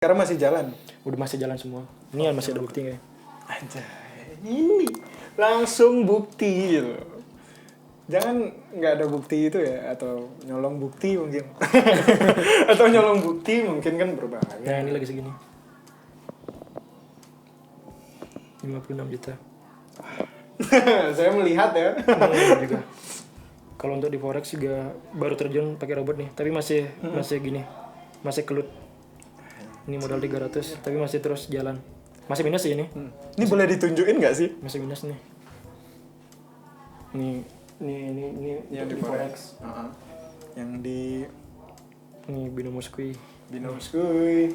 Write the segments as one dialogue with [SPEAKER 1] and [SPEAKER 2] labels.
[SPEAKER 1] Sekarang masih jalan.
[SPEAKER 2] Udah masih jalan semua. Ini yang masih ada bukti kayak.
[SPEAKER 1] Anjay, ini langsung bukti gitu. Jangan nggak ada bukti itu ya, atau nyolong bukti mungkin. Atau nyolong bukti mungkin kan berbahaya.
[SPEAKER 2] Nah ini lagi segini. 56 juta.
[SPEAKER 1] Saya melihat ya.
[SPEAKER 2] Juga. Kalau untuk di forex juga baru terjun pakai robot nih, tapi masih gini. Masih kelut. Ini modal 300 tapi masih terus jalan. Masih minus sih ini.
[SPEAKER 1] Ini boleh ditunjukin nggak sih?
[SPEAKER 2] Masih minus nih. Ini
[SPEAKER 1] Yang di forex. Yang di
[SPEAKER 2] ini binomo squee.
[SPEAKER 1] Binomo Skuy.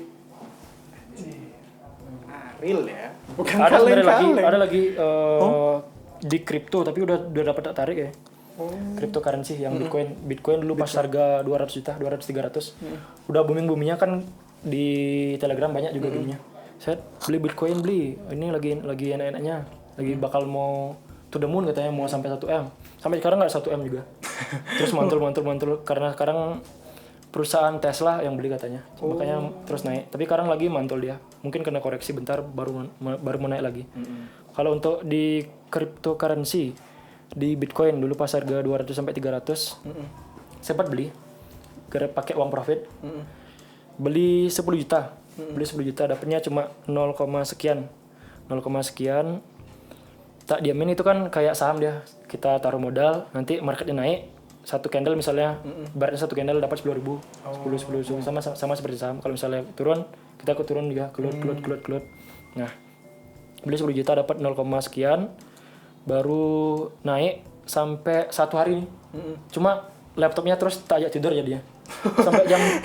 [SPEAKER 1] Real ya. Bukan
[SPEAKER 2] Ada sebenarnya lagi,
[SPEAKER 1] kaleng-kaleng.
[SPEAKER 2] ada lagi di kripto tapi udah dapat tarik ya. Cryptocurrency yang Bitcoin dulu pas harga 200 juta, 200 300. Udah booming-boomingnya kan di Telegram banyak juga gininya. Saya beli Bitcoin ini lagi enak-enaknya. Lagi bakal mau to the moon katanya, mau sampai 1 M. Sampai sekarang enggak 1 M juga. Terus mantul karena sekarang perusahaan Tesla yang beli katanya. Makanya terus naik. Tapi sekarang lagi mantul dia. Mungkin kena koreksi bentar baru mau naik lagi. Kalau untuk di cryptocurrency di Bitcoin dulu pas harga 200 sampai 300. Sempat beli pakai uang profit. Beli 10 juta. Beli 10 juta dapatnya cuma 0, sekian. 0, sekian. Tak diamin itu kan kayak saham dia. Kita taruh modal, nanti marketnya naik. Satu candle misalnya, baratnya satu candle dapat 10.000. 10 sama seperti saham. Kalau misalnya turun, kita ikut turun juga, kelut. Nah, beli 10 juta dapat 0, sekian. Baru naik sampai 1 hari nih. Cuma laptopnya terus tak ajak tidur jadinya.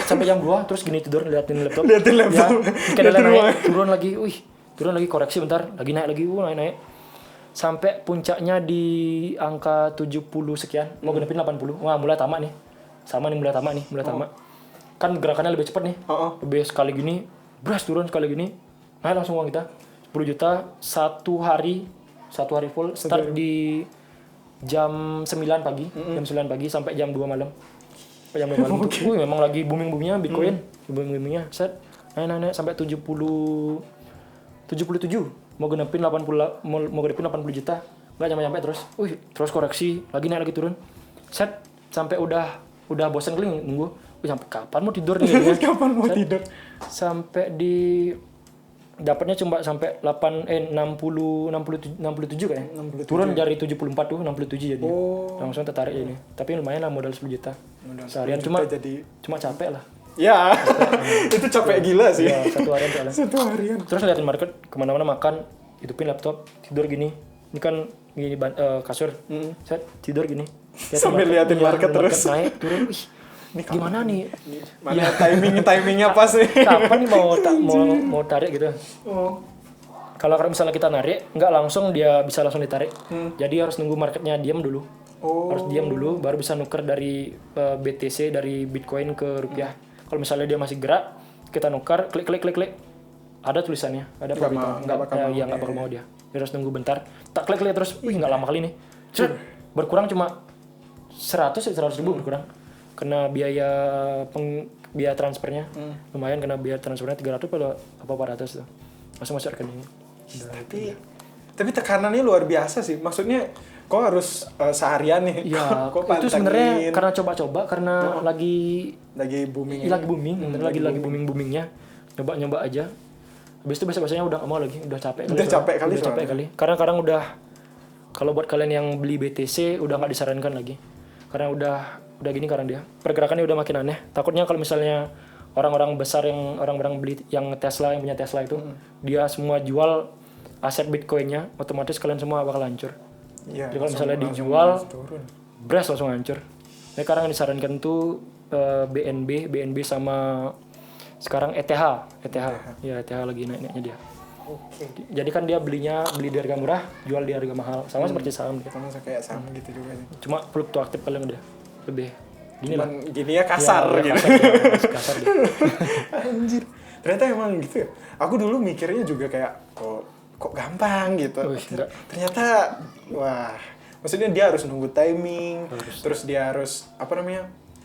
[SPEAKER 2] Sampai jam 2 terus gini tidur liatin laptop. Ya, candle naik, turun lagi koreksi bentar, lagi naik lagi, naik. Sampai puncaknya di angka 70 sekian, mau genepin 80. Wah, mulai tamak nih. Sama nih mulai tamak. Kan gerakannya lebih cepat nih. Lebih sekali gini, bras turun sekali gini. Naik langsung uang kita 10 juta satu hari full, start di jam 9 pagi. Jam 9 pagi sampai jam 2 malam. Jam 2 malam tuh, memang lagi booming-boomingnya Bitcoin. Booming-boomingnya set naik sampai 77. Mau genepin 80 juta. Enggak nyampe terus. Terus koreksi, lagi naik lagi turun. Set sampai udah bosan kali nunggu. Sampai kapan mau tidur nih?
[SPEAKER 1] Kapan mau tidur?
[SPEAKER 2] Sampai di dapatnya cuma sampai 67 kayaknya. 67. Turun dari 74 tuh 67 jadi. Langsung tertarik jadi. Tapi lumayan lah modal 10 juta. Seharian cuma capek lah.
[SPEAKER 1] Ya, itu capek gila sih.
[SPEAKER 2] Ya, satu harian. Terus liatin market, kemana-mana makan, hidupin laptop, tidur gini. Ini kan gini kasur, saya tidur gini.
[SPEAKER 1] Sambil liatin market terus.
[SPEAKER 2] Naik, turun, ini gimana nih?
[SPEAKER 1] Mana timingnya pas nih.
[SPEAKER 2] Kapan nih mau tarik gitu? Kalau misalnya kita narik, nggak langsung dia bisa langsung ditarik. Jadi harus nunggu marketnya diam dulu. Harus diam dulu, baru bisa nuker dari BTC, dari Bitcoin ke rupiah. Kalau misalnya dia masih gerak, kita nuker, klik, ada tulisannya, ada pemberitahuan. Nggak bakal mau dia. Dia harus nunggu bentar. Tak klik terus, nggak lama kali nih. Berkurang cuma 100 ribu berkurang. Kena biaya transfernya, lumayan kena biaya transfernya 300 atau 400 tuh. Langsung masuk rekening.
[SPEAKER 1] Tapi tekanannya luar biasa sih. Maksudnya kok harus seharian nih?
[SPEAKER 2] Ya, itu sebenarnya karena coba-coba, karena lagi
[SPEAKER 1] booming.
[SPEAKER 2] Lagi boomingnya. Nyoba aja. Habis itu biasanya udah nggak mau lagi, udah capek kali. Karena kadang udah, kalau buat kalian yang beli BTC udah nggak disarankan lagi. Karena udah gini karena dia pergerakannya udah makin aneh. Takutnya kalau misalnya orang-orang besar yang orang-orang beli yang punya Tesla itu, dia semua jual aset Bitcoinnya, otomatis kalian semua bakal hancur. Jadi kalau misalnya dijual, beras langsung hancur. Nah, sekarang yang disarankan tuh BNB sama sekarang ETH. Ya, ETH lagi naik-naiknya dia. Jadi kan dia beli di harga murah, jual di harga mahal. Sama seperti saham.
[SPEAKER 1] Sama kayak saham gitu juga sih.
[SPEAKER 2] Cuma fluktuatif kalian udah lebih gini lah.
[SPEAKER 1] Gini ya kasar gitu.
[SPEAKER 2] Kasar gitu.
[SPEAKER 1] Anjir. Ternyata emang gitu ya. Aku dulu mikirnya juga kayak kok gampang gitu. Ternyata wah, maksudnya dia harus nunggu timing, terus dia harus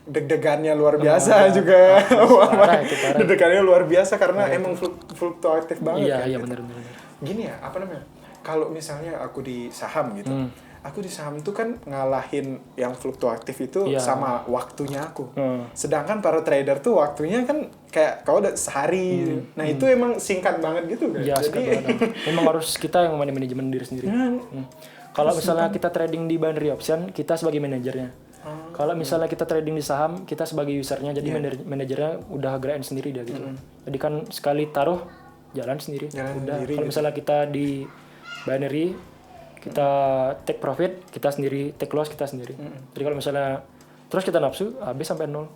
[SPEAKER 1] deg-degannya luar biasa juga.
[SPEAKER 2] parah, itu parah.
[SPEAKER 1] Deg-degannya luar biasa karena emang fluktuatif banget.
[SPEAKER 2] Iya,
[SPEAKER 1] kan,
[SPEAKER 2] iya
[SPEAKER 1] gitu.
[SPEAKER 2] benar.
[SPEAKER 1] Gini ya, apa namanya? Kalau misalnya aku di saham gitu, aku di saham tuh kan ngalahin yang fluktuatif itu
[SPEAKER 2] Iya.
[SPEAKER 1] sama waktunya aku. Sedangkan para trader tuh waktunya kan kayak kalau udah sehari. Nah itu emang singkat banget gitu kan.
[SPEAKER 2] Iya, sekarang memang harus kita yang manajemen diri sendiri. Kalau misalnya kita trading di binary option, kita sebagai manajernya. Kalau misalnya kita trading di saham, kita sebagai usernya, jadi manajernya udah gerakin sendiri dia gitu. Jadi kan sekali taruh jalan sendiri.
[SPEAKER 1] Jalan
[SPEAKER 2] Udah.
[SPEAKER 1] sendiri
[SPEAKER 2] Kalau
[SPEAKER 1] gitu.
[SPEAKER 2] misalnya kita di binary, kita take profit, kita sendiri, take loss kita sendiri. Jadi kalau misalnya terus kita nafsu, habis sampai nol.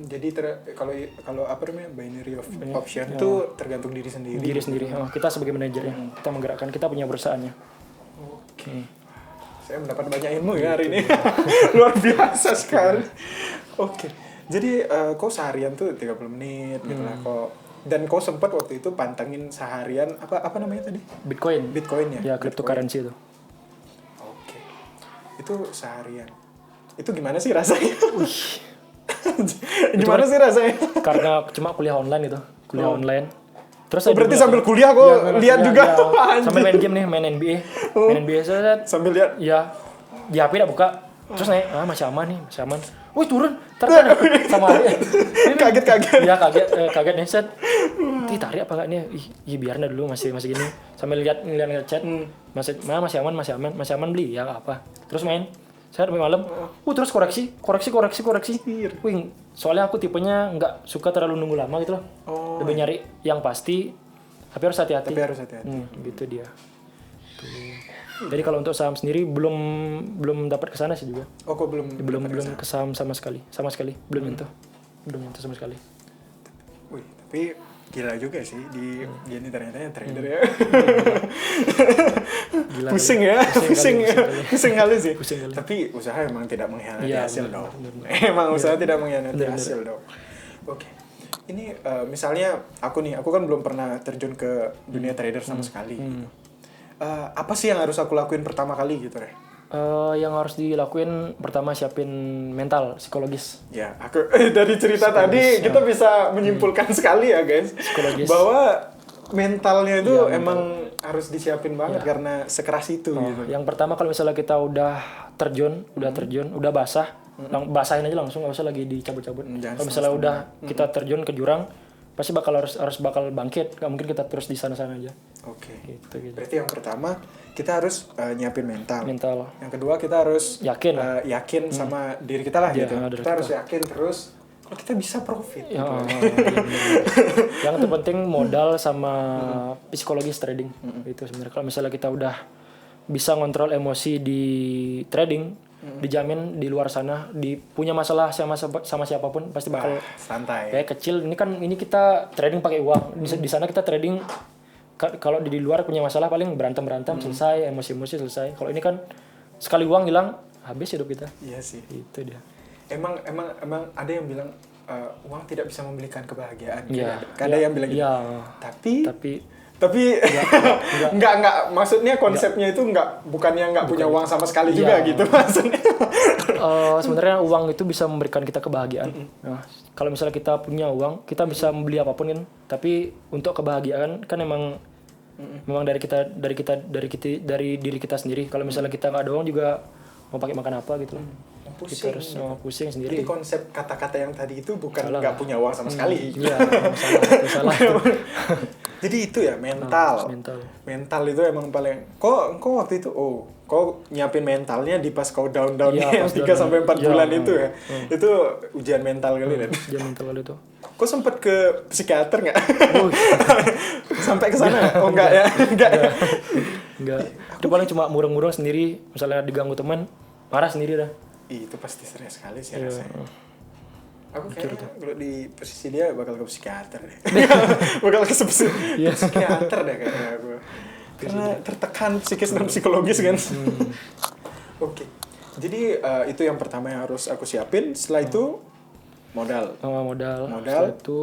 [SPEAKER 1] Jadi kalau apa namanya binary option itu tergantung diri sendiri.
[SPEAKER 2] Diri sendiri. Oh, kita sebagai manajernya, kita menggerakkan, kita punya perusahaannya.
[SPEAKER 1] Oke. Saya mendapat banyak ilmu ya hari ini. Luar biasa sekali. Oke. Jadi kau seharian tuh 30 menit gitu lah kok. Dan kau sempat waktu itu pantengin seharian apa namanya tadi?
[SPEAKER 2] Bitcoin.
[SPEAKER 1] Bitcoin ya?
[SPEAKER 2] Ya, cryptocurrency itu.
[SPEAKER 1] Oke. Itu seharian. Itu gimana sih rasanya? Gimana sih rasanya?
[SPEAKER 2] Karena cuma kuliah online itu, online. Terus
[SPEAKER 1] Oh, berarti sambil kuliah kok lihat juga. Anjing.
[SPEAKER 2] Sambil main game nih, main NBA. Main NBA saya
[SPEAKER 1] Sambil lihat.
[SPEAKER 2] ya di HP udah buka. Terus naik, masih aman nih, masih aman. Wih turun, tarik sama adik.
[SPEAKER 1] Kaget-kaget.
[SPEAKER 2] Ya kaget nih set. Tarik apa enggak nih? Ih, biarin dah dulu masih gini. Sambil lihat chat. Masih aman beli ya apa. Terus main. Saya sampai malam. Terus koreksi. Wih, soalnya aku tipenya nggak suka terlalu nunggu lama gitu loh. Lebih nyari yang pasti. Tapi harus hati-hati. Gitu dia. Jadi kalau untuk saham sendiri belum dapat ke sana sih juga.
[SPEAKER 1] Oh, kok belum
[SPEAKER 2] Ke saham sama sekali belum nyentuh sama sekali.
[SPEAKER 1] Wih, tapi gila juga sih dia ini ternyata yang trader ya.
[SPEAKER 2] Gila,
[SPEAKER 1] pusing kali sih.
[SPEAKER 2] Pusing kali.
[SPEAKER 1] Tapi usaha emang tidak mengkhianati
[SPEAKER 2] Iya,
[SPEAKER 1] hasil
[SPEAKER 2] bener,
[SPEAKER 1] dong. Emang usaha tidak mengkhianati
[SPEAKER 2] Bener.
[SPEAKER 1] hasil dong. Oke. Ini misalnya aku kan belum pernah terjun ke dunia trader sama sekali. Gitu. Apa sih yang harus aku lakuin pertama kali gitu, Re?
[SPEAKER 2] Yang harus dilakuin pertama siapin mental, psikologis.
[SPEAKER 1] Ya, aku dari cerita tadi kita bisa menyimpulkan sekali ya, guys.
[SPEAKER 2] Psikologis.
[SPEAKER 1] Bahwa mentalnya itu emang harus disiapin banget karena sekeras itu gitu.
[SPEAKER 2] Yang pertama kalau misalnya kita udah terjun, udah basah, basahin aja langsung, nggak usah lagi dicabut-cabut. Kalau misalnya udah kita terjun ke jurang, pasti harus bakal bangkit. Nggak mungkin kita terus di sana-sana aja.
[SPEAKER 1] Oke.
[SPEAKER 2] Gitu.
[SPEAKER 1] Berarti yang pertama kita harus nyiapin mental.
[SPEAKER 2] Mental.
[SPEAKER 1] Yang kedua kita harus
[SPEAKER 2] Yakin.
[SPEAKER 1] sama diri kita lah
[SPEAKER 2] Iya,
[SPEAKER 1] gitu.
[SPEAKER 2] diri
[SPEAKER 1] Kita harus yakin terus kalau kita bisa profit.
[SPEAKER 2] Ya,
[SPEAKER 1] Gitu.
[SPEAKER 2] yang terpenting modal sama psikologis trading. Itu sebenarnya kalau misalnya kita udah bisa ngontrol emosi di trading, dijamin di luar sana punya masalah sama siapapun pasti bakal
[SPEAKER 1] santai.
[SPEAKER 2] kayak kecil. Ini kita trading pakai uang. Di sana kita trading kalau di luar punya masalah paling berantem selesai, emosi selesai. Kalau ini kan sekali uang hilang habis hidup kita.
[SPEAKER 1] Iya sih.
[SPEAKER 2] Itu dia.
[SPEAKER 1] Emang ada yang bilang uang tidak bisa membelikan kebahagiaan.
[SPEAKER 2] Iya.
[SPEAKER 1] Ada yang bilang gitu.
[SPEAKER 2] Iya.
[SPEAKER 1] Tapi enggak maksudnya konsepnya itu bukannya enggak punya uang sama sekali juga gitu maksudnya.
[SPEAKER 2] Sebenarnya uang itu bisa memberikan kita kebahagiaan. Nah, kalau misalnya kita punya uang, kita bisa membeli apapun kan. Tapi untuk kebahagiaan kan memang dari diri kita sendiri. Kalau misalnya kita nggak ada uang juga mau pakai makan apa gitu. Kita harus pusing sendiri.
[SPEAKER 1] Jadi konsep kata-kata yang tadi itu bukan nggak punya uang sama sekali.
[SPEAKER 2] Iya, salah.
[SPEAKER 1] Jadi itu ya mental. Mental itu emang paling. Kok waktu itu kau nyiapin mentalnya di pas kau down-downnya yang 3 sampai 4 bulan itu ya. Itu ujian mental kali kan.
[SPEAKER 2] Ujian mental kali itu.
[SPEAKER 1] Kau sempet ke psikiater nggak? Sampai ke sana? Oh enggak ya?
[SPEAKER 2] Enggak. Itu paling cuma murung-murung sendiri. Misalnya diganggu teman, marah sendiri dah.
[SPEAKER 1] Itu pasti stres sekali sih rasanya. Aku kayaknya kalau di posisi dia bakal ke psikiater deh. Bakal ke psikiater deh kayaknya aku. Karena tertekan psikis dan psikologis kan. Oke. Jadi itu yang pertama yang harus aku siapin. Setelah itu modal.
[SPEAKER 2] Setelah itu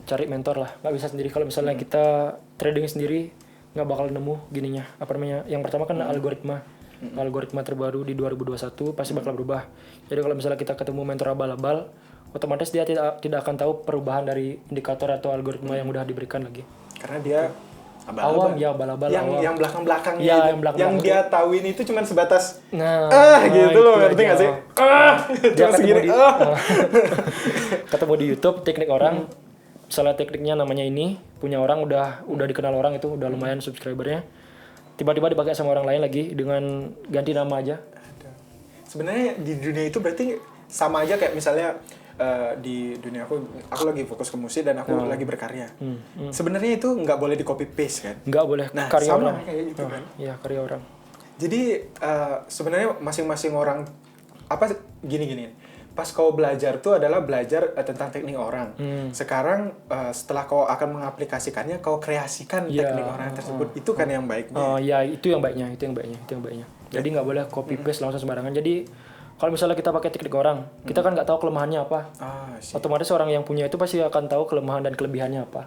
[SPEAKER 2] cari mentor lah. Nggak bisa sendiri. Kalau misalnya kita trading sendiri nggak bakal nemu gininya. Apa namanya? Yang pertama kan algoritma terbaru di 2021 pasti bakal berubah. Jadi kalau misalnya kita ketemu mentor abal-abal, otomatis dia tidak akan tahu perubahan dari indikator atau algoritma yang udah diberikan lagi.
[SPEAKER 1] Karena dia
[SPEAKER 2] Awam ya, abal-abal awam.
[SPEAKER 1] yang belakang-belakang
[SPEAKER 2] Ya,
[SPEAKER 1] gitu.
[SPEAKER 2] yang belakang-belakang
[SPEAKER 1] yang dia tahuin itu cuma sebatas
[SPEAKER 2] Nah,
[SPEAKER 1] gitu loh,
[SPEAKER 2] itu
[SPEAKER 1] ngerti
[SPEAKER 2] aja.
[SPEAKER 1] nggak sih?
[SPEAKER 2] Dia
[SPEAKER 1] Cuma segini.
[SPEAKER 2] ketemu di YouTube teknik orang, misalnya tekniknya namanya ini, punya orang udah dikenal orang itu, udah lumayan subscribernya. Tiba-tiba dipakai sama orang lain lagi dengan ganti nama aja.
[SPEAKER 1] Sebenarnya di dunia itu berarti sama aja kayak misalnya di dunia aku lagi fokus ke musik dan aku lagi berkarya. Sebenarnya itu nggak boleh di copy paste kan?
[SPEAKER 2] Nggak boleh
[SPEAKER 1] Nah,
[SPEAKER 2] karya
[SPEAKER 1] sama
[SPEAKER 2] orang.
[SPEAKER 1] kayak gitu kan.
[SPEAKER 2] Iya, karya orang.
[SPEAKER 1] Jadi sebenarnya masing-masing orang gini. Pas kau belajar tuh adalah belajar tentang teknik orang. Sekarang setelah kau akan mengaplikasikannya, kau kreasikan teknik orang tersebut. Itu kan yang baiknya.
[SPEAKER 2] Ya itu yang baiknya. Jadi nggak boleh copy paste langsung sembarangan. Jadi kalau misalnya kita pakai teknik orang, kita kan nggak tahu kelemahannya apa. Otomatis orang yang punya itu pasti akan tahu kelemahan dan kelebihannya apa.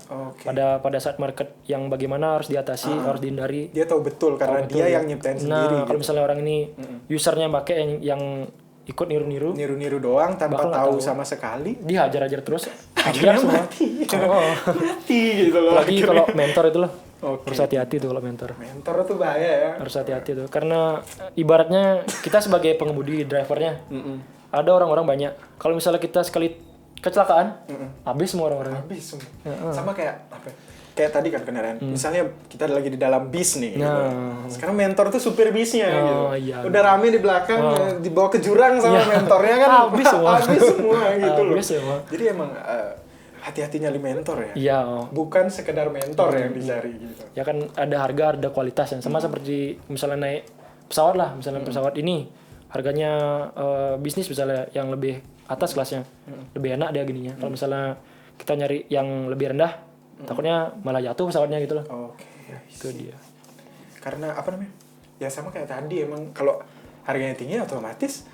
[SPEAKER 2] Pada saat market yang bagaimana harus diatasi, harus dihindari.
[SPEAKER 1] Dia tahu betul karena dia yang nyiptain sendiri.
[SPEAKER 2] Nah, kalau misalnya orang ini usernya pakai yang ikut
[SPEAKER 1] niru doang tanpa tahu sama sekali,
[SPEAKER 2] dia hajar terus.
[SPEAKER 1] akhirnya
[SPEAKER 2] semua.
[SPEAKER 1] mati gitu loh.
[SPEAKER 2] Apalagi kalau mentor itu loh.
[SPEAKER 1] Oke.
[SPEAKER 2] Harus hati-hati tuh kalau mentor.
[SPEAKER 1] Mentor tuh bahaya ya.
[SPEAKER 2] Harus hati-hati tuh karena ibaratnya kita sebagai pengemudi drivernya ada orang-orang banyak. Kalau misalnya kita sekali kecelakaan, habis semua orang-orangnya.
[SPEAKER 1] Habis semua. Sama kayak apa? Kayak tadi kan kendaraan. Misalnya kita lagi di dalam bis nih. Gitu. Sekarang mentor tuh supir bisnya gitu.
[SPEAKER 2] Iya.
[SPEAKER 1] Udah rame di belakang, dibawa ke jurang sama mentornya kan
[SPEAKER 2] Habis semua.
[SPEAKER 1] Habis semua gitu loh.
[SPEAKER 2] Habis semua.
[SPEAKER 1] Jadi emang hati-hati nyari mentor ya.
[SPEAKER 2] Iya.
[SPEAKER 1] Bukan sekedar mentor yang dicari gitu.
[SPEAKER 2] Ya kan ada harga, ada kualitas yang sama seperti misalnya naik pesawat lah, misalnya pesawat ini harganya bisnis misalnya yang lebih atas kelasnya, lebih enak dia gininya. Kalau misalnya kita nyari yang lebih rendah, takutnya malah jatuh pesawatnya gitu loh.
[SPEAKER 1] Oke.
[SPEAKER 2] Itu dia.
[SPEAKER 1] Karena apa namanya? Ya sama kayak tadi emang kalau harganya tinggi otomatis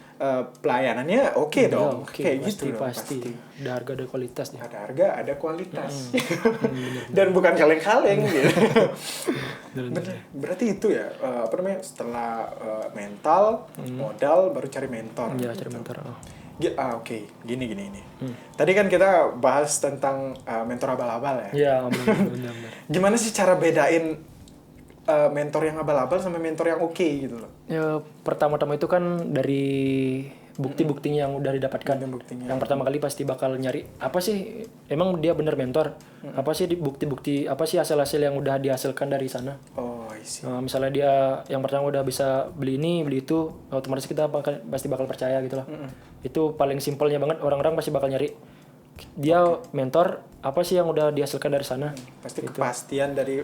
[SPEAKER 1] pelayanannya oke dong.
[SPEAKER 2] Oke,
[SPEAKER 1] Kayak
[SPEAKER 2] pasti,
[SPEAKER 1] gitu dong.
[SPEAKER 2] pasti. Ada harga, ada kualitas ya.
[SPEAKER 1] Ada harga, ada kualitas. Dan bukan kaleng-kaleng gitu. Bener. Berarti itu ya, apa namanya? Setelah mental, modal, baru cari mentor.
[SPEAKER 2] Iya, cari mentor.
[SPEAKER 1] Oke. Gini. Tadi kan kita bahas tentang mentor abal-abal ya.
[SPEAKER 2] Iya, benar.
[SPEAKER 1] Gimana sih cara bedain mentor yang abal-abal sama mentor yang oke gitu loh?
[SPEAKER 2] Ya, pertama-tama itu kan dari bukti-buktinya yang udah didapatkan. Yang pertama kali pasti bakal nyari apa sih emang dia bener mentor? Apa sih bukti-bukti, apa sih hasil-hasil yang udah dihasilkan dari sana?
[SPEAKER 1] Oh, I see.
[SPEAKER 2] Misalnya dia yang pertama udah bisa beli ini, beli itu, otomatis kita pasti bakal percaya gitu loh. Itu paling simpelnya banget, orang-orang pasti bakal nyari dia mentor apa sih yang udah dihasilkan dari sana.
[SPEAKER 1] Pasti gitu. Kepastian dari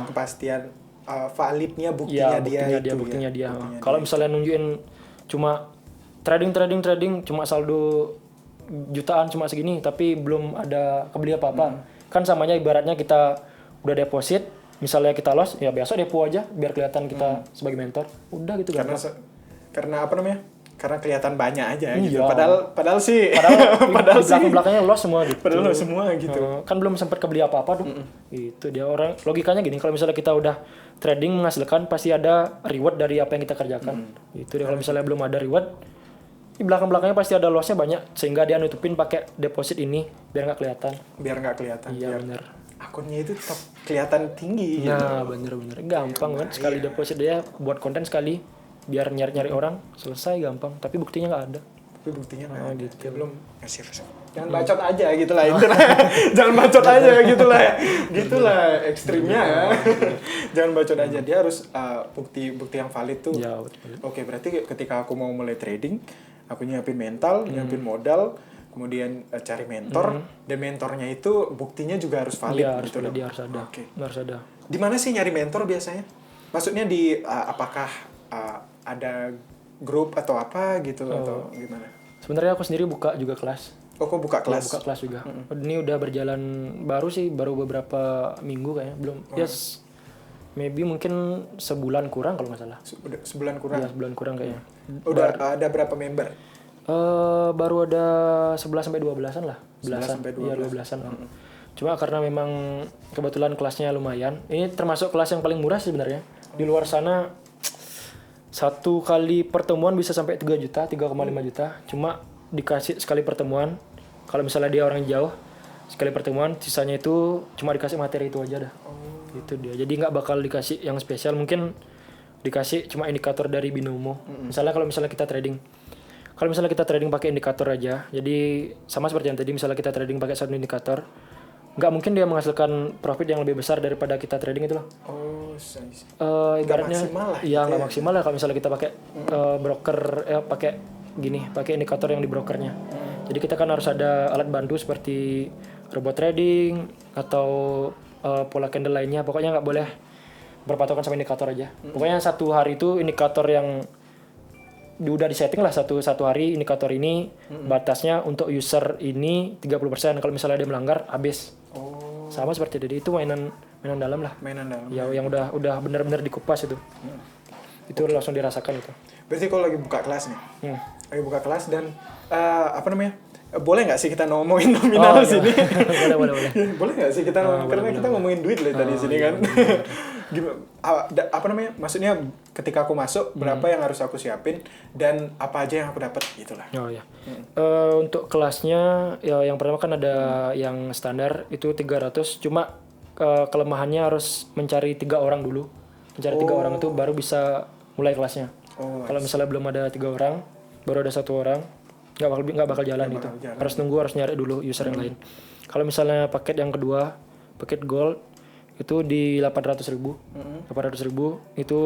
[SPEAKER 1] kepastian validnya buktinya dia. Kalau misalnya nunjukin
[SPEAKER 2] cuma trading cuma saldo jutaan cuma segini tapi belum ada kebeli apa-apa. Kan samanya ibaratnya kita udah deposit, misalnya kita loss, ya biasa depo aja biar kelihatan kita sebagai mentor. Udah gitu kan.
[SPEAKER 1] Karena apa namanya? Karena kelihatan banyak aja gitu.
[SPEAKER 2] Iya.
[SPEAKER 1] Padahal sih
[SPEAKER 2] di belakangnya loss semua gitu.
[SPEAKER 1] Padahal loss semua gitu.
[SPEAKER 2] Kan belum sempat kebeli apa-apa tuh. Itu dia orang logikanya gini, kalau misalnya kita udah trading menghasilkan pasti ada reward dari apa yang kita kerjakan. Itu dia kalau misalnya belum ada reward, di belakangnya pasti ada lossnya banyak sehingga dia nutupin pakai deposit ini biar nggak kelihatan.
[SPEAKER 1] Iya,
[SPEAKER 2] Iya benar.
[SPEAKER 1] Akunnya itu tetap kelihatan tinggi.
[SPEAKER 2] Nah, bener. Gampang kan sekali deposit dia buat konten sekali biar nyari orang selesai gampang, tapi buktinya nggak ada.
[SPEAKER 1] Gitu. Dia belum ngasih resep. Jangan bacot aja gitu lah itu. Jangan bacot aja gitu lah. Gitulah ekstrimnya ya. Jangan bacot aja, dia harus bukti yang valid tuh.
[SPEAKER 2] Ya, betul.
[SPEAKER 1] Oke, berarti ketika aku mau mulai trading, aku nyiapin mental, nyiapin modal, kemudian cari mentor, dan mentornya itu buktinya juga harus valid.
[SPEAKER 2] Iya,
[SPEAKER 1] gitu
[SPEAKER 2] dia harus ada.
[SPEAKER 1] Oke.
[SPEAKER 2] Harus ada.
[SPEAKER 1] Di mana sih nyari mentor biasanya? Maksudnya di apakah ada grup atau apa gitu atau gimana?
[SPEAKER 2] Sebenarnya aku sendiri buka juga kelas.
[SPEAKER 1] Oh, kok buka kelas?
[SPEAKER 2] Ya, buka kelas juga. Ini udah berjalan baru beberapa minggu kayaknya, belum. Yes. Maybe mungkin sebulan kurang kalau nggak salah.
[SPEAKER 1] Sebulan kurang?
[SPEAKER 2] Iya, sebulan kurang kayaknya.
[SPEAKER 1] Udah ada berapa member?
[SPEAKER 2] Baru ada 11-12an lah.
[SPEAKER 1] 11-12.
[SPEAKER 2] Iya, 12an. Cuma karena memang kebetulan kelasnya lumayan. Ini termasuk kelas yang paling murah sih sebenarnya. Di luar sana satu kali pertemuan bisa sampai 3 juta, 3,5 juta. Cuma dikasih sekali pertemuan Kalau misalnya dia orang jauh, sekali pertemuan, sisanya itu cuma dikasih materi itu aja dah. Gitu dia. Jadi nggak bakal dikasih yang spesial. Mungkin dikasih cuma indikator dari binomo. Misalnya kalau misalnya kita trading. Kalau misalnya kita trading pakai indikator aja, jadi sama seperti yang tadi, misalnya kita trading pakai satu indikator, nggak mungkin dia menghasilkan profit yang lebih besar daripada kita trading itu loh.
[SPEAKER 1] Oh,
[SPEAKER 2] Ibaratnya
[SPEAKER 1] maksimal lah
[SPEAKER 2] ya nggak maksimal lah kalau misalnya kita pakai broker pakai gini, pakai indikator yang di brokernya. Jadi kita kan harus ada alat bantu seperti robot trading atau pola candle lainnya. Pokoknya nggak boleh berpatokan sama indikator aja. Pokoknya satu hari itu indikator yang udah disetting lah satu hari indikator ini batasnya untuk user ini 30%. Kalau misalnya dia melanggar habis. Sama seperti itu mainan dalam lah.
[SPEAKER 1] Mainan dalam.
[SPEAKER 2] Ya yang udah benar-benar dikupas itu. Itu langsung dirasakan itu.
[SPEAKER 1] Berarti kalau lagi buka kelas nih. Lagi buka kelas dan boleh nggak sih kita ngomongin nominal sini?
[SPEAKER 2] boleh.
[SPEAKER 1] Boleh nggak sih kita karena kita ngomongin duit lah tadi sini kan. Maksudnya ketika aku masuk berapa yang harus aku siapin dan apa aja yang aku dapat gitulah.
[SPEAKER 2] Oh ya. Untuk kelasnya ya yang pertama kan ada yang standar itu 300, cuma kelemahannya harus mencari 3 orang dulu. Mencari 3 orang itu baru bisa mulai kelasnya. Kalau misalnya belum ada 3 orang, baru ada 1 orang, nggak bakal jalan itu. Harus nunggu, harus nyari dulu user yang lain. Kalau misalnya paket yang kedua, paket gold itu di 800.000. 800.000 itu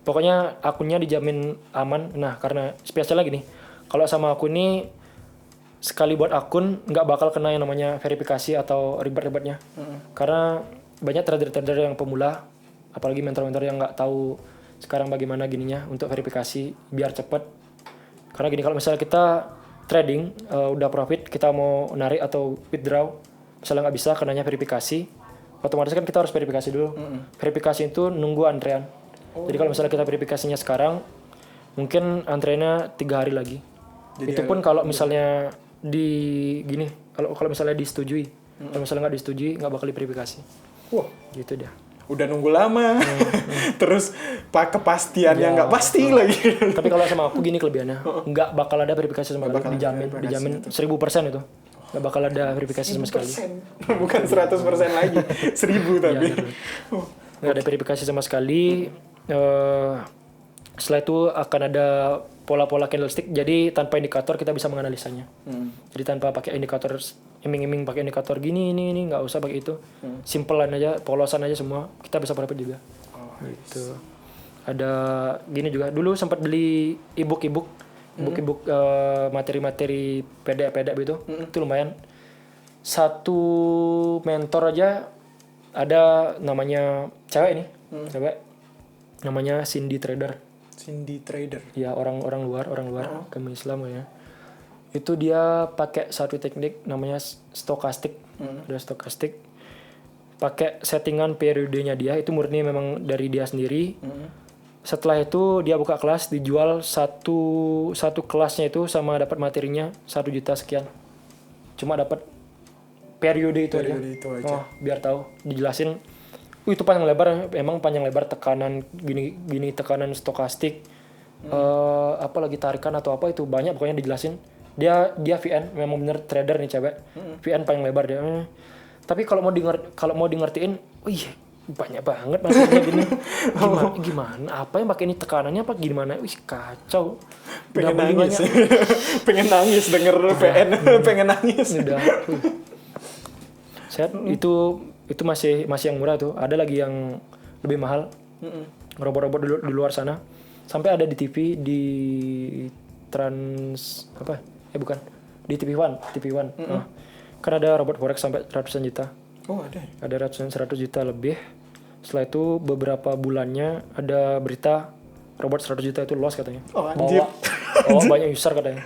[SPEAKER 2] pokoknya akunnya dijamin aman. Nah, karena spesial lagi nih. Kalau sama aku ini sekali buat akun nggak bakal kena yang namanya verifikasi atau ribet-ribetnya. Karena banyak trader-trader yang pemula, apalagi mentor-mentor yang nggak tahu sekarang bagaimana gininya untuk verifikasi biar cepet. Karena gini, kalau misalnya kita trading udah profit, kita mau narik atau withdraw, misalnya nggak bisa kenanya verifikasi, otomatis kan kita harus verifikasi dulu. Verifikasi itu nunggu antrean. Jadi kalau misalnya kita verifikasinya sekarang, mungkin antreannya 3 hari lagi. Jadi itu pun kalau misalnya kalau misalnya disetujui. Kalau misalnya nggak disetujui, nggak bakal diverifikasi.
[SPEAKER 1] Wah,
[SPEAKER 2] gitu dia.
[SPEAKER 1] Udah nunggu lama. Terus kepastian yang nggak pasti lagi.
[SPEAKER 2] Tapi kalau sama aku gini kelebihannya, nggak bakal ada verifikasi sama sekali, dijamin 1000% itu. Nggak bakal ada verifikasi sama sekali.
[SPEAKER 1] Bukan 100% lagi, 1000 tapi.
[SPEAKER 2] Nggak ada verifikasi sama sekali. Setelah itu akan ada pola-pola candlestick, jadi tanpa indikator kita bisa menganalisanya. Jadi tanpa pakai indikator iming-iming, pakai indikator gini ini nggak usah pakai itu. Simplean aja, polosan aja semua, kita bisa profit juga. Gitu. Ada gini juga, dulu sempat beli ebook materi-materi PDF itu, itu lumayan. Satu mentor aja ada namanya cewek ini, namanya Cindy Trader. Ya orang luar agama Islam ya. Itu dia pakai satu teknik namanya stokastik. Ada stokastik. Pakai settingan periodenya dia, itu murni memang dari dia sendiri. Setelah itu dia buka kelas, dijual satu kelasnya itu sama dapat materinya 1 juta sekian. Cuma dapat periode itu aja. Biar tahu, dijelasin. Itu panjang lebar, emang panjang lebar tekanan gini tekanan stokastik. Apalagi tarikan atau apa itu banyak pokoknya dijelasin. Dia VN, memang bener trader nih cewek. VN panjang lebar dia. Tapi kalau mau di ngertiin, wih banyak banget maksudnya gini. Gimana? Apa yang pakai ini tekanannya apa gimana? Wih kacau.
[SPEAKER 1] Pengen nangis denger VN, pengen nangis.
[SPEAKER 2] Udah. Set itu masih yang murah tuh. Ada lagi yang lebih mahal. Robot-robot di luar sana. Sampai ada di TV di Trans apa? Bukan. Di TV One. Kan ada robot forex sampai ratusan juta.
[SPEAKER 1] Oh, ada.
[SPEAKER 2] Ada 100 juta lebih. Setelah itu beberapa bulannya ada berita robot 100 juta itu loss katanya.
[SPEAKER 1] Oh, anjir.
[SPEAKER 2] Bawa banyak user katanya.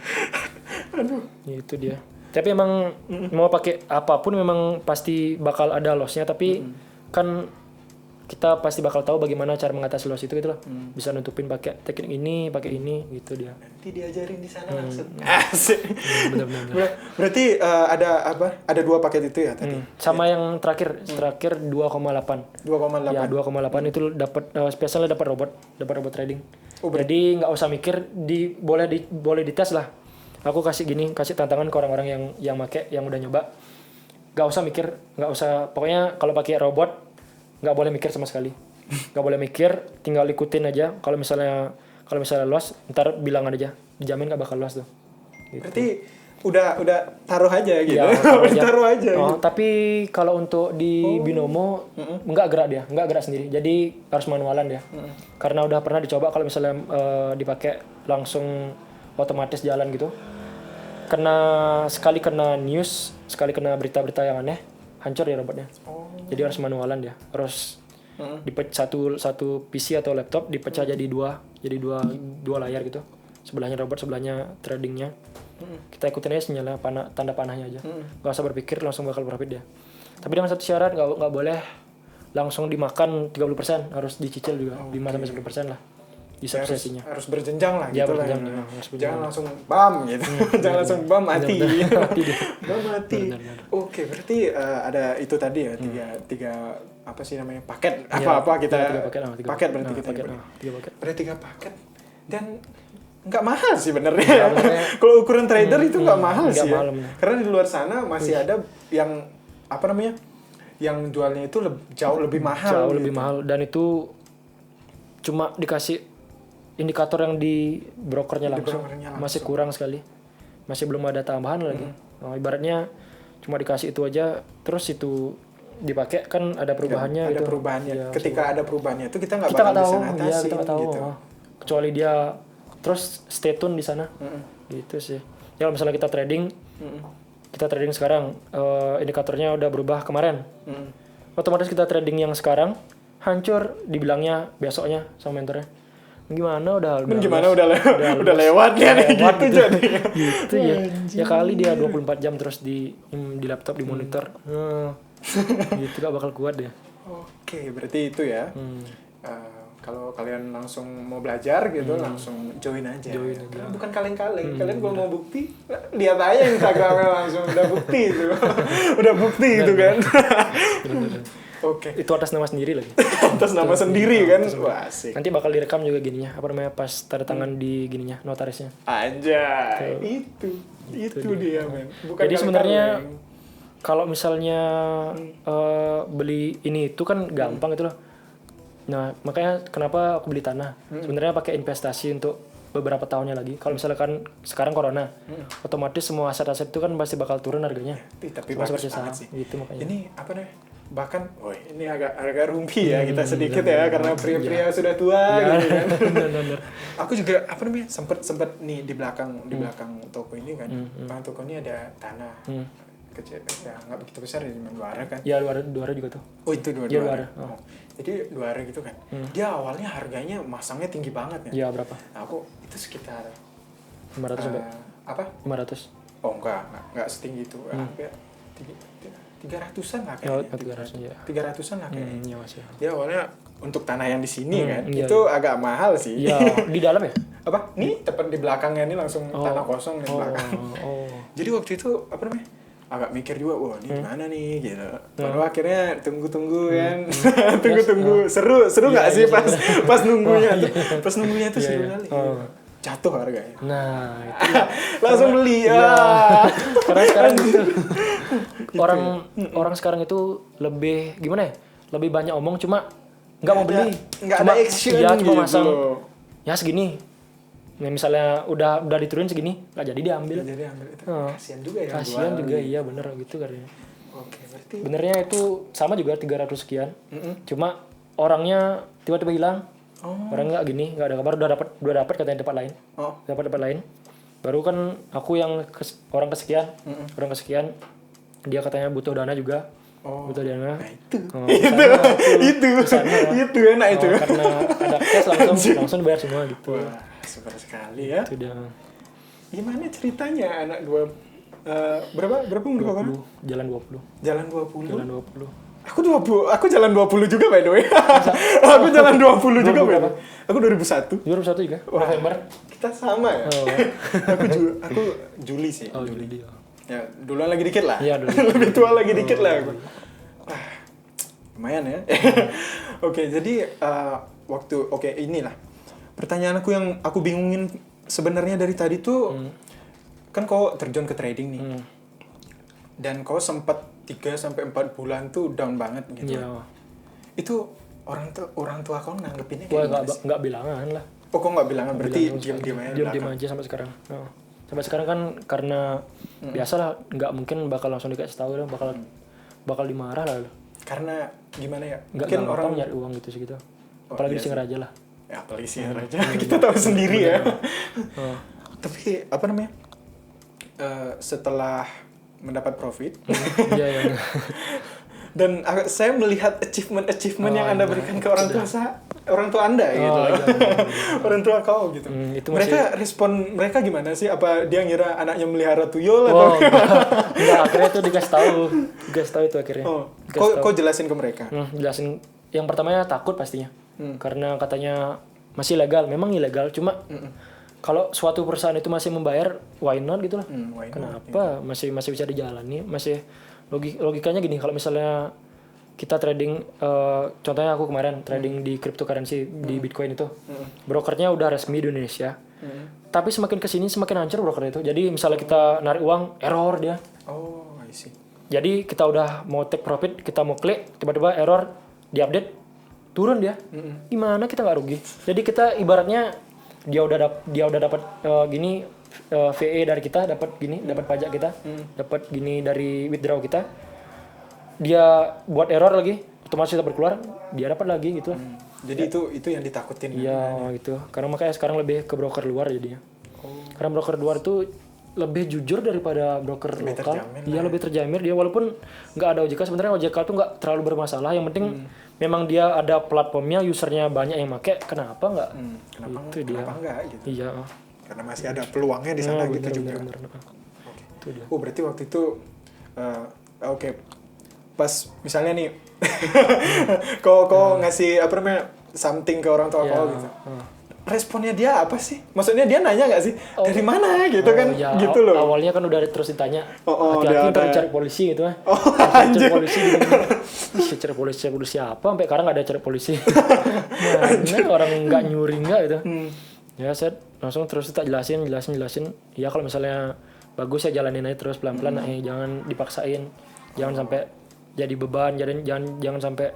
[SPEAKER 2] Aduh. Itu dia. Tapi emang mau pakai apapun memang pasti bakal ada lossnya, tapi kan kita pasti bakal tahu bagaimana cara mengatasi loss itu gitu loh. Bisa nutupin pakai teknik ini, pakai ini gitu dia.
[SPEAKER 1] Nanti diajarin di sana langsung. Asik.
[SPEAKER 2] Benar.
[SPEAKER 1] Berarti ada apa? Ada 2 paket itu ya tadi.
[SPEAKER 2] Sama yang terakhir 2,8.
[SPEAKER 1] 2,8.
[SPEAKER 2] Ya 2,8 itu dapat spesialnya dapat robot trading. Jadi nggak usah mikir boleh dites lah. aku kasih tantangan ke orang-orang yang make, yang udah nyoba. Gak usah mikir, pokoknya kalau pakai robot nggak boleh mikir sama sekali. Nggak boleh mikir, tinggal ikutin aja. Kalau misalnya loss, ntar bilangan aja, dijamin nggak bakal loss tuh. Gitu.
[SPEAKER 1] Berarti udah taruh aja gitu.
[SPEAKER 2] Ya,
[SPEAKER 1] taruh aja.
[SPEAKER 2] Oh,
[SPEAKER 1] Gitu.
[SPEAKER 2] tapi kalau untuk di binomo nggak gerak sendiri. Jadi harus manualan dia. Karena udah pernah dicoba kalau misalnya dipakai langsung otomatis jalan gitu. Sekali kena news, sekali kena berita-berita yang aneh, hancur ya robotnya. Jadi harus manualan dia. Harus satu PC atau laptop dipecah jadi dua layar gitu. Sebelahnya robot, sebelahnya tradingnya. Kita ikutin aja sinyalnya, tanda panahnya aja. Gak usah berpikir, langsung bakal profit dia. Tapi dengan satu syarat, gak boleh langsung dimakan 30%, harus dicicil juga 5-10% lah di sesinya.
[SPEAKER 1] Harus berjenjang lah
[SPEAKER 2] Ya,
[SPEAKER 1] gitu lah. Jangan langsung bam gitu. Jangan langsung bam mati. Bam mati. Oke, berarti ada itu tadi ya, tiga apa sih namanya? Paket apa-apa kita paket berarti kita nyebutnya.
[SPEAKER 2] 3 paket.
[SPEAKER 1] Berarti 3 paket dan nggak mahal sih benernya. Kalau ukuran trader itu nggak mahal sih ya. Karena di luar sana masih ada yang apa namanya, yang jualnya itu jauh lebih mahal.
[SPEAKER 2] Lebih mahal, dan itu cuma dikasih indikator yang di brokernya langsung. Masih kurang sekali, masih belum ada tambahan lagi. Ibaratnya cuma dikasih itu aja, terus itu dipakai kan ada perubahannya.
[SPEAKER 1] Ada perubahannya.
[SPEAKER 2] Ya,
[SPEAKER 1] ketika ada perubahannya itu kita nggak bakal bisa ngatasin
[SPEAKER 2] kita nggak tahu.
[SPEAKER 1] Gitu.
[SPEAKER 2] Kecuali dia terus stay tune di sana. Gitu sih. Ya kalau misalnya kita trading sekarang, indikatornya udah berubah kemarin. Otomatis kita trading yang sekarang hancur, dibilangnya besoknya sama mentornya. Gimana udah lewat ya gitu jadi. Gitu ya. Ya kali dia 24 jam terus di laptop, di monitor. Gitu gak bakal kuat deh.
[SPEAKER 1] Oke, berarti itu ya. Kalau kalian langsung mau belajar gitu, langsung join aja. Karena bukan kaleng-kaleng. Kalian kalau mau bukti, lihat aja Instagramnya langsung udah bukti itu. Udah bukti itu kan. Oke.
[SPEAKER 2] Itu atas nama sendiri lagi.
[SPEAKER 1] Atas nama sendiri kan. Wah, asik.
[SPEAKER 2] Nanti bakal direkam juga gininya, pas tanda tangan di gininya, notarisnya.
[SPEAKER 1] Anjay. Itu dia, men.
[SPEAKER 2] Jadi sebenarnya kalau misalnya beli ini itu kan gampang itu loh. Nah, makanya kenapa aku beli tanah. Sebenarnya pakai investasi untuk beberapa tahunnya lagi. Kalau misalkan sekarang corona, otomatis semua aset-aset itu kan pasti bakal turun harganya.
[SPEAKER 1] Tapi bagus banget sih.
[SPEAKER 2] Gitu makanya.
[SPEAKER 1] Ini apa nih? Bahkan, ini agak rumpi ya kita sedikit ya, karena pria-pria sudah tua gitu kan.
[SPEAKER 2] Benar.
[SPEAKER 1] Aku juga apa namanya sempat nih di belakang toko ini kan. Belakang toko ini ada tanah kecil, ya nggak begitu besar ya, cuma 2 area kan.
[SPEAKER 2] Ya 2 area juga tuh.
[SPEAKER 1] Oh itu 2
[SPEAKER 2] ya,
[SPEAKER 1] area. Jadi 2 area gitu kan. Dia awalnya harganya masangnya tinggi banget ya.
[SPEAKER 2] Iya berapa?
[SPEAKER 1] Nah, aku itu sekitar
[SPEAKER 2] 500 juga.
[SPEAKER 1] Apa?
[SPEAKER 2] 500.
[SPEAKER 1] Oh enggak setinggi itu. Hampir 300-an lah kayaknya. 300-an lah kayaknya.
[SPEAKER 2] Iya masih.
[SPEAKER 1] Dia awalnya untuk tanah yang di sini kan. Itu agak mahal sih.
[SPEAKER 2] Iya, di dalam ya?
[SPEAKER 1] Apa? Nih tepat di belakangnya ini langsung tanah kosong di belakang. Jadi waktu itu apa namanya? Agak mikir juga, wah ini gimana nih gitu. Lalu akhirnya tunggu kan. Tunggu. Seru nggak sih pas nunggunya tuh. Pas nunggunya tuh seru kali. Jatuh harganya.
[SPEAKER 2] Nah, itu
[SPEAKER 1] langsung beli.
[SPEAKER 2] Karena sekarang gitu. Orang sekarang itu lebih gimana ya? Lebih banyak omong cuma nggak mau beli.
[SPEAKER 1] Nggak ada action
[SPEAKER 2] ya,
[SPEAKER 1] gitu.
[SPEAKER 2] Cuma masang ya segini. Nah, misalnya udah diturunin segini, nggak jadi diambil.
[SPEAKER 1] Itu kasihan juga ya.
[SPEAKER 2] Kasihan juga, iya bener gitu katanya.
[SPEAKER 1] Oke, berarti
[SPEAKER 2] benernya itu sama juga 300 sekian. Cuma orangnya tiba-tiba hilang. Orang nggak gini, nggak ada kabar, udah dapat katanya tempat lain. Dapat tempat lain. Baru kan aku yang orang kesekian, dia katanya butuh dana juga. Butuh dana.
[SPEAKER 1] Nah, itu enak itu.
[SPEAKER 2] Karena ada cash langsung bayar semua gitu.
[SPEAKER 1] Wah, super sekali ya.
[SPEAKER 2] Itu dia.
[SPEAKER 1] Gimana ceritanya anak berapa umur kamu?
[SPEAKER 2] Jalan 20.
[SPEAKER 1] Jalan 20. Aku jalan 20 juga by the way. Aku jalan 20 juga by the way. Aku 2001.
[SPEAKER 2] 2001 juga. November.
[SPEAKER 1] Kita sama ya. Aku Juli sih.
[SPEAKER 2] Juli dia.
[SPEAKER 1] Ya, duluan lagi dikit lah.
[SPEAKER 2] Iya, dulu.
[SPEAKER 1] Lebih tua lagi dikit lah aku. Lumayan ya. Oke, jadi inilah. Pertanyaan aku yang aku bingungin sebenarnya dari tadi tuh kan kau terjun ke trading nih.
[SPEAKER 2] Hmm.
[SPEAKER 1] Dan kau sempat 3-4 bulan tuh down banget gitu.
[SPEAKER 2] Iya.
[SPEAKER 1] Itu orang tua kau nanggepinnya kayak
[SPEAKER 2] Gua
[SPEAKER 1] gimana sih?
[SPEAKER 2] nggak bilangan lah.
[SPEAKER 1] Oh, kok nggak bilangan? Berarti diam-diam aja
[SPEAKER 2] Diam
[SPEAKER 1] belakang.
[SPEAKER 2] aja sampai sekarang. Oh. Sampai sekarang kan karena biasalah nggak mungkin bakal langsung dikasih tahu lah, bakal dimarah lah.
[SPEAKER 1] Karena gimana ya?
[SPEAKER 2] Nggak
[SPEAKER 1] Mungkin
[SPEAKER 2] gampang
[SPEAKER 1] orang
[SPEAKER 2] nyari uang gitu segitu.
[SPEAKER 1] Oh,
[SPEAKER 2] Apalagi
[SPEAKER 1] iya
[SPEAKER 2] di Singaraja lah.
[SPEAKER 1] ya apalagi sih aja. Kita tahu sendiri ya.
[SPEAKER 2] Oh.
[SPEAKER 1] Tapi apa namanya? Setelah mendapat profit
[SPEAKER 2] Iya ya.
[SPEAKER 1] dan saya melihat achievement yang Anda berikan ke orang tua orang tua Anda gitu.
[SPEAKER 2] Iya.
[SPEAKER 1] Orang tua kau gitu.
[SPEAKER 2] Itu
[SPEAKER 1] Mereka respon mereka gimana sih? Apa dia ngira anaknya melihara tuyul
[SPEAKER 2] Oh,
[SPEAKER 1] atau
[SPEAKER 2] enggak, akhirnya tuh dikasih tahu itu akhirnya.
[SPEAKER 1] Oh,
[SPEAKER 2] Dikasih tahu.
[SPEAKER 1] kau jelasin ke mereka.
[SPEAKER 2] Jelasin yang pertamanya takut pastinya. Karena katanya masih legal, memang ilegal, cuma kalau suatu perusahaan itu masih membayar, why not gitu lah.
[SPEAKER 1] Why not,
[SPEAKER 2] Kenapa masih bisa dijalani? Masih logikanya gini, kalau misalnya kita trading, contohnya aku kemarin trading di cryptocurrency di Bitcoin itu, brokernya udah resmi di Indonesia. Tapi semakin kesini semakin hancur broker itu. Jadi misalnya kita narik uang, error dia.
[SPEAKER 1] Oh, I see.
[SPEAKER 2] Jadi kita udah mau take profit, kita mau klik, tiba-tiba error, diupdate, turun dia. Gimana kita nggak rugi? Jadi kita ibaratnya dia udah dapat gini VE dari kita, dapat gini, dapat pajak kita, dapat gini dari withdraw kita. Dia buat error lagi, otomatis kita berkeluar, dia dapat lagi gitu lah.
[SPEAKER 1] Jadi itu yang ditakutin.
[SPEAKER 2] Iya gitu. Karena makanya sekarang lebih ke broker luar jadinya. Karena broker luar itu lebih jujur daripada broker
[SPEAKER 1] Lebih
[SPEAKER 2] lokal.
[SPEAKER 1] terjamin
[SPEAKER 2] Iya lebih terjamin dia, walaupun nggak ada OJK. Sebenarnya OJK tuh nggak terlalu bermasalah. Yang penting memang dia ada platformnya, usernya banyak yang pakai. Kenapa nggak?
[SPEAKER 1] Kenapa enggak gitu?
[SPEAKER 2] Iya.
[SPEAKER 1] Karena masih ada peluangnya di sana gitu juga.
[SPEAKER 2] Bener. Itu dia.
[SPEAKER 1] Oh, berarti waktu itu oke. Pas misalnya nih kau ngasih apa namanya something ke orang tua
[SPEAKER 2] Iya.
[SPEAKER 1] kau gitu. Responnya dia apa sih? Maksudnya dia nanya nggak sih? Dari mana gitu kan?
[SPEAKER 2] Ya,
[SPEAKER 1] Gitu loh.
[SPEAKER 2] awalnya kan udah terus ditanya.
[SPEAKER 1] Oh,
[SPEAKER 2] Hati-hati
[SPEAKER 1] dia
[SPEAKER 2] ntar
[SPEAKER 1] ada-
[SPEAKER 2] dicari polisi gitu kan. Cari polisi gitu. Ih, cari polisi apa? Sampai sekarang nggak ada cari polisi. Mana orang nggak nyuri nggak gitu. Ya saya langsung terus tak jelasin. Ya kalau misalnya bagus ya jalanin aja terus pelan-pelan. Jangan dipaksain. Jangan sampai jadi beban. Jangan sampai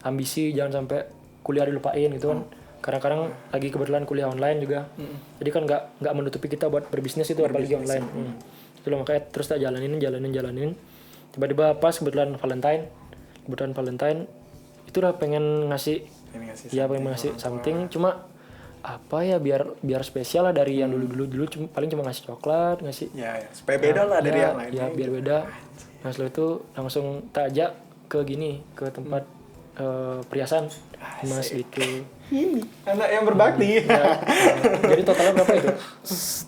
[SPEAKER 2] ambisi. Jangan sampai kuliah dilupain gitu kan. Kadang-kadang lagi kebetulan kuliah online juga. Jadi kan nggak menutupi kita buat berbisnis itu apalagi online. Itu loh, makanya terus tak jalanin. Tiba-tiba pas kebetulan Valentine itu udah pengen ngasih pengen ngasih something, cuma apa ya biar spesial lah dari yang dulu paling cuma ngasih coklat, ngasih
[SPEAKER 1] Ya, supaya beda lah dari yang lain.
[SPEAKER 2] ya biar beda. Nah setelah itu langsung tak ajak ke tempat perhiasan emas gitu.
[SPEAKER 1] Ini anak yang berbakti.
[SPEAKER 2] Ya, jadi totalnya berapa itu?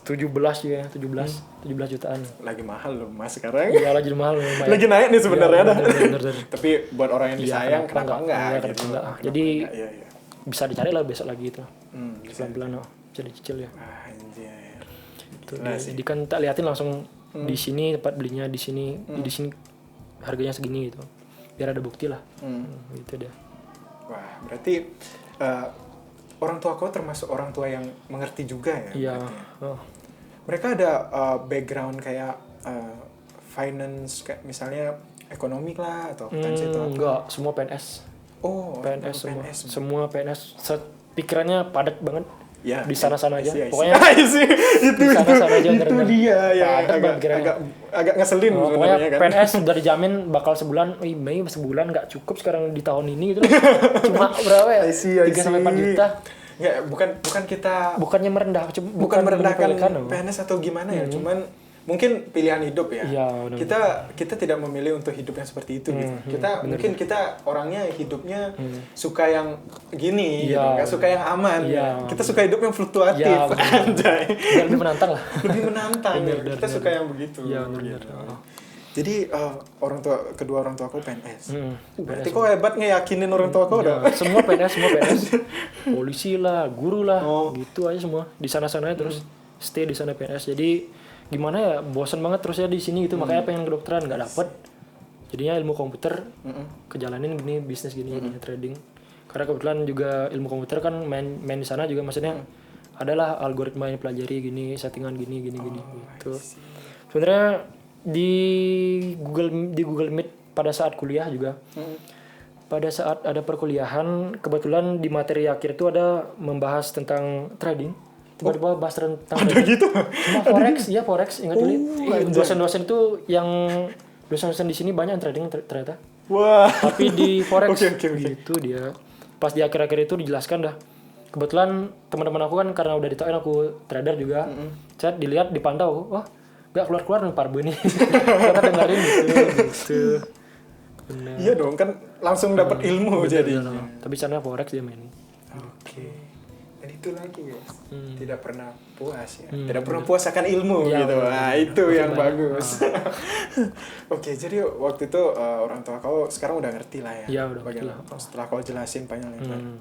[SPEAKER 2] 17 ya, 17 jutaan.
[SPEAKER 1] Lagi mahal loh Mas sekarang.
[SPEAKER 2] Iya lagi mahal lumayan.
[SPEAKER 1] Lagi naik nih sebenarnya dah.
[SPEAKER 2] Bener.
[SPEAKER 1] Tapi buat orang yang disayang kenapa enggak?
[SPEAKER 2] Iya,
[SPEAKER 1] gitu.
[SPEAKER 2] kenapa enggak.
[SPEAKER 1] Kenapa
[SPEAKER 2] Jadi
[SPEAKER 1] enggak? Iya.
[SPEAKER 2] bisa dicari lah besok lagi itu.
[SPEAKER 1] Bisa.
[SPEAKER 2] Pelan-pelan bisa dicicil ya.
[SPEAKER 1] Anjir.
[SPEAKER 2] Itu jadi kan tak liatin langsung di sini tempat belinya di sini harganya segini gitu. Biar ada bukti lah. Gitu deh.
[SPEAKER 1] Wah, berarti orang tua kau termasuk orang tua yang mengerti juga ya?
[SPEAKER 2] Iya.
[SPEAKER 1] berarti ya?
[SPEAKER 2] Oh.
[SPEAKER 1] Mereka ada background kayak finance, kayak misalnya ekonomi lah atau akuntansi atau apa?
[SPEAKER 2] Enggak, semua PNS.
[SPEAKER 1] Oh,
[SPEAKER 2] PNS semua.
[SPEAKER 1] PNS.
[SPEAKER 2] Semua PNS. Pikirannya padat banget.
[SPEAKER 1] Ya,
[SPEAKER 2] Di sana-sana aja.
[SPEAKER 1] I see.
[SPEAKER 2] Pokoknya
[SPEAKER 1] I see. itu
[SPEAKER 2] sana-sana aja
[SPEAKER 1] itu
[SPEAKER 2] bener-bener.
[SPEAKER 1] dia yang
[SPEAKER 2] Padat banget
[SPEAKER 1] agak
[SPEAKER 2] pikirannya.
[SPEAKER 1] agak ngeselin
[SPEAKER 2] pokoknya
[SPEAKER 1] sebenarnya kan.
[SPEAKER 2] PNS udah dijamin bakal sebulan. Mei sebulan nggak cukup sekarang di tahun ini gitu. Cuma berapa ya?
[SPEAKER 1] I see.
[SPEAKER 2] 3-4 juta.
[SPEAKER 1] Nggak, bukan kita
[SPEAKER 2] Bukannya merendah,
[SPEAKER 1] bukan merendahkan
[SPEAKER 2] menyepelekan,
[SPEAKER 1] PNS atau gimana ya, cuman mungkin pilihan hidup ya.
[SPEAKER 2] Iya,
[SPEAKER 1] Kita tidak memilih untuk hidup yang seperti itu gitu. Mungkin kita orangnya hidupnya suka yang gini gitu, nggak suka yang aman.
[SPEAKER 2] Iya.
[SPEAKER 1] Kita suka hidup yang fluktuatif.
[SPEAKER 2] Iya, bener.
[SPEAKER 1] Anjay.
[SPEAKER 2] Biar lebih menantang lah.
[SPEAKER 1] Lebih menantang.
[SPEAKER 2] Bener.
[SPEAKER 1] Kita suka yang begitu.
[SPEAKER 2] Iya, bener.
[SPEAKER 1] gitu. Jadi kedua orang tua aku PNS. Berarti
[SPEAKER 2] PNS.
[SPEAKER 1] kok hebat ngeyakinin orang tua kau udah.
[SPEAKER 2] Ya, semua PNS. Polisi lah, guru lah, gitu aja semua. Di sana-sana terus stay di sana PNS. Jadi gimana ya, bosan banget terus ya di sini gitu. Makanya pengen kedokteran nggak dapet. Jadinya ilmu komputer kejalanin gini, bisnis gini jadinya trading. Karena kebetulan juga ilmu komputer kan main di sana juga, maksudnya adalah algoritma yang pelajari gini, settingan gini gitu. Sebenarnya di Google Meet pada saat kuliah juga. Pada saat ada perkuliahan, kebetulan di materi akhir itu ada membahas tentang trading. Tiba-tiba bahas tentang trading.
[SPEAKER 1] gitu.
[SPEAKER 2] Cuma forex, ya forex. Ingat dulu. Dosen-dosen itu dosen-dosen di sini banyak yang trading ternyata.
[SPEAKER 1] Wah.
[SPEAKER 2] Tapi di forex
[SPEAKER 1] Oke.
[SPEAKER 2] gitu dia. Pas di akhir-akhir itu dijelaskan dah. Kebetulan teman-teman aku kan karena udah ditawain aku trader juga. Chat dilihat dipantau. Wah, gak keluar-keluar nih Parbu nih. Kita dengerin gitu. Bener.
[SPEAKER 1] Iya dong, kan langsung dapat ilmu jadinya.
[SPEAKER 2] Tapi caranya forex dia main.
[SPEAKER 1] Oke. Dan itu lagi guys, tidak pernah puas ya. Tidak pernah puas akan ilmu
[SPEAKER 2] Ya,
[SPEAKER 1] gitu.
[SPEAKER 2] bener.
[SPEAKER 1] Nah, itu yang bagus. Oke, jadi waktu itu orang tua kau sekarang udah ngerti lah ya.
[SPEAKER 2] Ya, udah ngerti
[SPEAKER 1] bagaimana setelah kau jelasin panjang lebar.